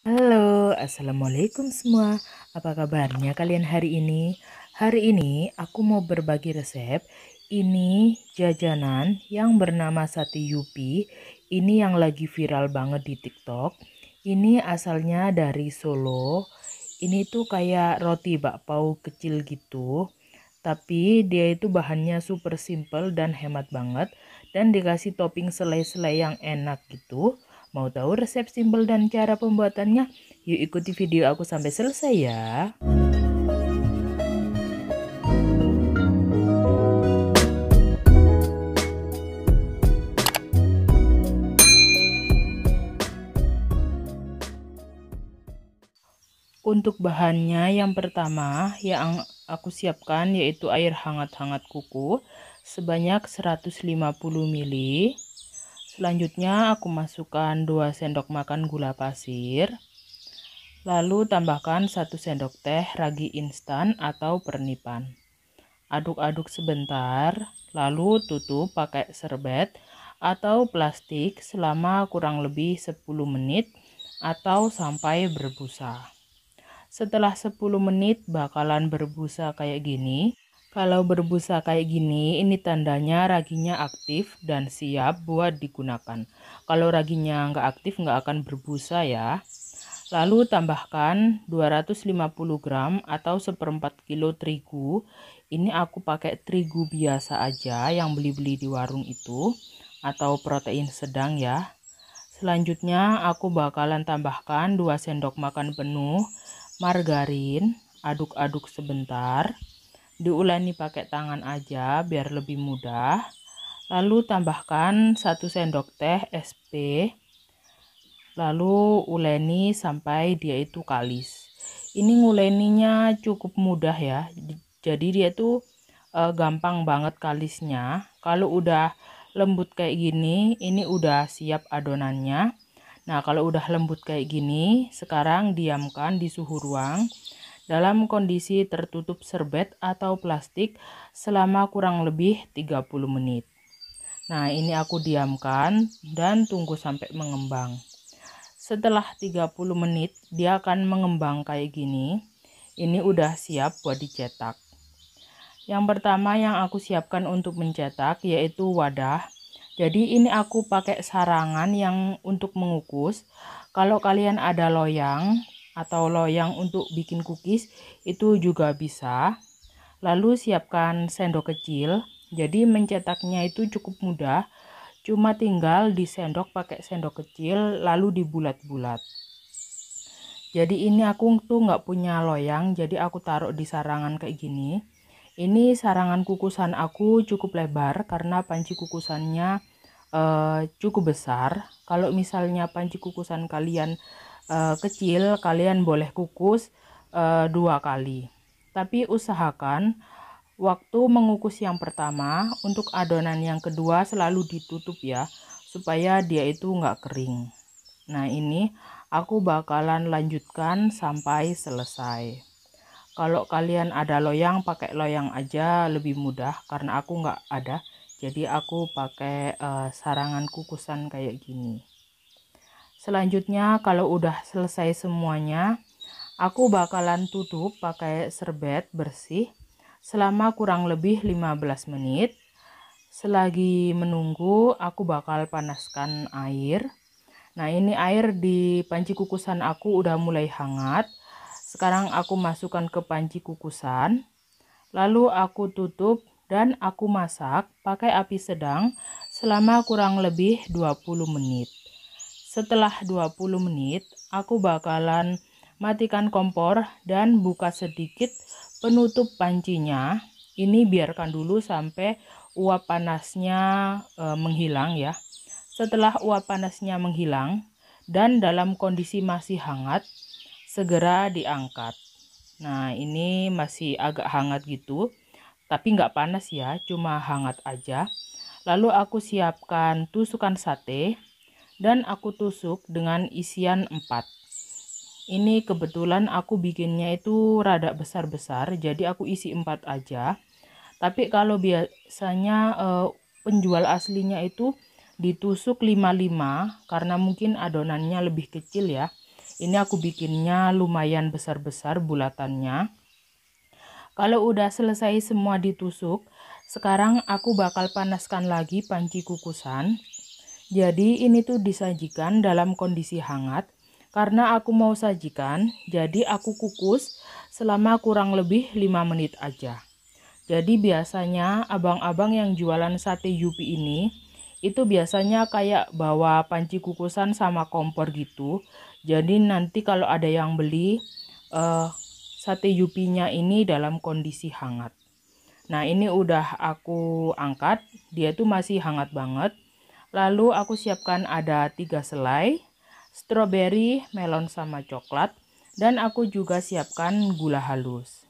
Halo, assalamualaikum semua. Apa kabarnya kalian hari ini? Hari ini aku mau berbagi resep. Ini jajanan yang bernama sate Yupi. Ini yang lagi viral banget di TikTok. Ini asalnya dari Solo. Ini tuh kayak roti bakpao kecil gitu. Tapi dia itu bahannya super simple dan hemat banget. Dan dikasih topping selai-selai yang enak gitu. Mau tahu resep simpel dan cara pembuatannya? Yuk ikuti video aku sampai selesai ya. Untuk bahannya yang pertama yang aku siapkan yaitu air hangat-hangat kuku sebanyak 150 ml. Selanjutnya aku masukkan 2 sendok makan gula pasir. Lalu tambahkan 1 sendok teh ragi instan atau pernipan. Aduk-aduk sebentar, lalu tutup pakai serbet atau plastik selama kurang lebih 10 menit atau sampai berbusa. Setelah 10 menit bakalan berbusa kayak gini. Kalau berbusa kayak gini, ini tandanya raginya aktif dan siap buat digunakan. Kalau raginya nggak aktif nggak akan berbusa ya. Lalu tambahkan 250 gram atau seperempat kilo terigu. Ini aku pakai terigu biasa aja yang beli-beli di warung itu atau protein sedang ya. Selanjutnya aku bakalan tambahkan 2 sendok makan penuh margarin, aduk-aduk sebentar. Diuleni pakai tangan aja biar lebih mudah. Lalu tambahkan 1 sendok teh SP. Lalu uleni sampai dia itu kalis. Ini nguleninya cukup mudah ya. Jadi dia tuh gampang banget kalisnya. Kalau udah lembut kayak gini, ini udah siap adonannya. Nah, kalau udah lembut kayak gini, sekarang diamkan di suhu ruang dalam kondisi tertutup serbet atau plastik selama kurang lebih 30 menit. Nah, ini aku diamkan dan tunggu sampai mengembang. Setelah 30 menit dia akan mengembang kayak gini. Ini udah siap buat dicetak. Yang pertama yang aku siapkan untuk mencetak yaitu wadah. Jadi ini aku pakai sarangan yang untuk mengukus. Kalau kalian ada loyang atau loyang untuk bikin cookies itu juga bisa. Lalu siapkan sendok kecil. Jadi mencetaknya itu cukup mudah. Cuma tinggal disendok pakai sendok kecil lalu dibulat-bulat. Jadi ini aku tuh nggak punya loyang, jadi aku taruh di sarangan kayak gini. Ini sarangan kukusan aku cukup lebar karena panci kukusannya cukup besar. Kalau misalnya panci kukusan kalian kecil, kalian boleh kukus 2 kali. Tapi usahakan waktu mengukus yang pertama, untuk adonan yang kedua selalu ditutup ya, supaya dia itu nggak kering. Nah ini aku bakalan lanjutkan sampai selesai. Kalau kalian ada loyang, pakai loyang aja lebih mudah karena aku nggak ada. Jadi aku pakai sarangan kukusan kayak gini. Selanjutnya kalau udah selesai semuanya, aku bakalan tutup pakai serbet bersih selama kurang lebih 15 menit. Selagi menunggu, aku bakal panaskan air. Nah, ini air di panci kukusan aku udah mulai hangat. Sekarang aku masukkan ke panci kukusan. Lalu aku tutup dan aku masak pakai api sedang selama kurang lebih 20 menit. Setelah 20 menit, aku bakalan matikan kompor dan buka sedikit penutup pancinya. Ini biarkan dulu sampai uap panasnya menghilang ya. Setelah uap panasnya menghilang dan dalam kondisi masih hangat, segera diangkat. Nah, ini masih agak hangat gitu, tapi nggak panas ya, cuma hangat aja. Lalu aku siapkan tusukan sate dan aku tusuk dengan isian 4. Ini kebetulan aku bikinnya itu rada besar-besar, jadi aku isi 4 aja. Tapi kalau biasanya penjual aslinya itu ditusuk 5-5 karena mungkin adonannya lebih kecil ya. Ini aku bikinnya lumayan besar-besar bulatannya. Kalau udah selesai semua ditusuk, sekarang aku bakal panaskan lagi panci kukusan. Jadi ini tuh disajikan dalam kondisi hangat. Karena aku mau sajikan, jadi aku kukus selama kurang lebih 5 menit aja. Jadi biasanya abang-abang yang jualan sate Yupi ini itu biasanya kayak bawa panci kukusan sama kompor gitu. Jadi nanti kalau ada yang beli sate Yupinya ini dalam kondisi hangat. Nah ini udah aku angkat, dia tuh masih hangat banget. Lalu aku siapkan ada 3 selai, stroberi, melon sama coklat. Dan aku juga siapkan gula halus.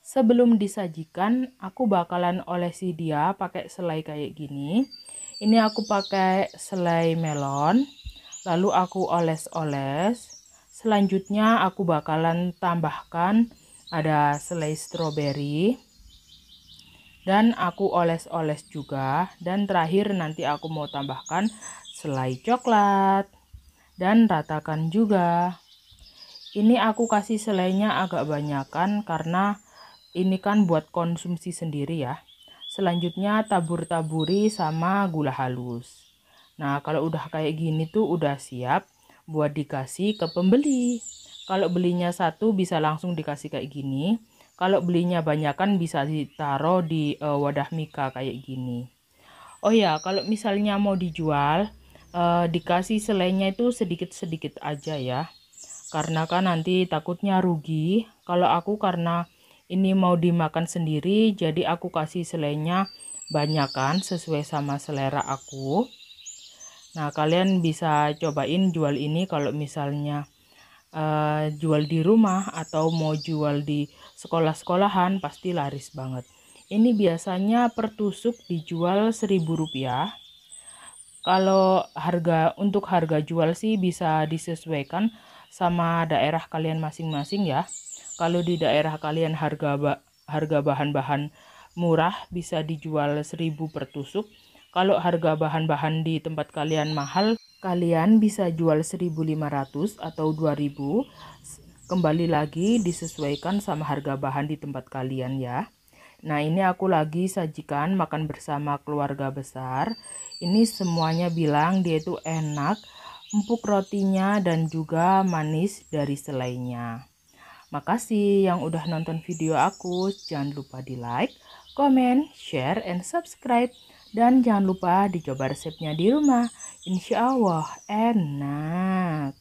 Sebelum disajikan, aku bakalan olesi dia pakai selai kayak gini. Ini aku pakai selai melon, lalu aku oles-oles. Selanjutnya aku bakalan tambahkan ada selai stroberi. Dan aku oles-oles juga. Dan terakhir nanti aku mau tambahkan selai coklat. Dan ratakan juga. Ini aku kasih selainya agak banyakan karena ini kan buat konsumsi sendiri ya. Selanjutnya tabur-taburi sama gula halus. Nah kalau udah kayak gini tuh udah siap buat dikasih ke pembeli. Kalau belinya satu bisa langsung dikasih kayak gini. Kalau belinya banyak kan bisa ditaruh di wadah mika kayak gini. Oh ya, kalau misalnya mau dijual, dikasih selainya itu sedikit-sedikit aja ya. Karena kan nanti takutnya rugi. Kalau aku karena ini mau dimakan sendiri, jadi aku kasih selainya banyakan sesuai sama selera aku. Nah, kalian bisa cobain jual ini kalau misalnya jual di rumah atau mau jual di sekolah-sekolahan pasti laris banget. Ini biasanya per tusuk dijual Rp1.000. Kalau untuk harga jual sih bisa disesuaikan sama daerah kalian masing-masing ya. Kalau di daerah kalian harga bahan-bahan murah bisa dijual 1.000 per tusuk. Kalau harga bahan-bahan di tempat kalian mahal, kalian bisa jual 1.500 atau 2.000. Kembali lagi disesuaikan sama harga bahan di tempat kalian ya. Nah ini aku lagi sajikan makan bersama keluarga besar. Ini semuanya bilang dia itu enak, empuk rotinya dan juga manis dari selainya. Makasih yang udah nonton video aku. Jangan lupa di like, comment, share, and subscribe. Dan jangan lupa dicoba resepnya di rumah. Insya Allah enak.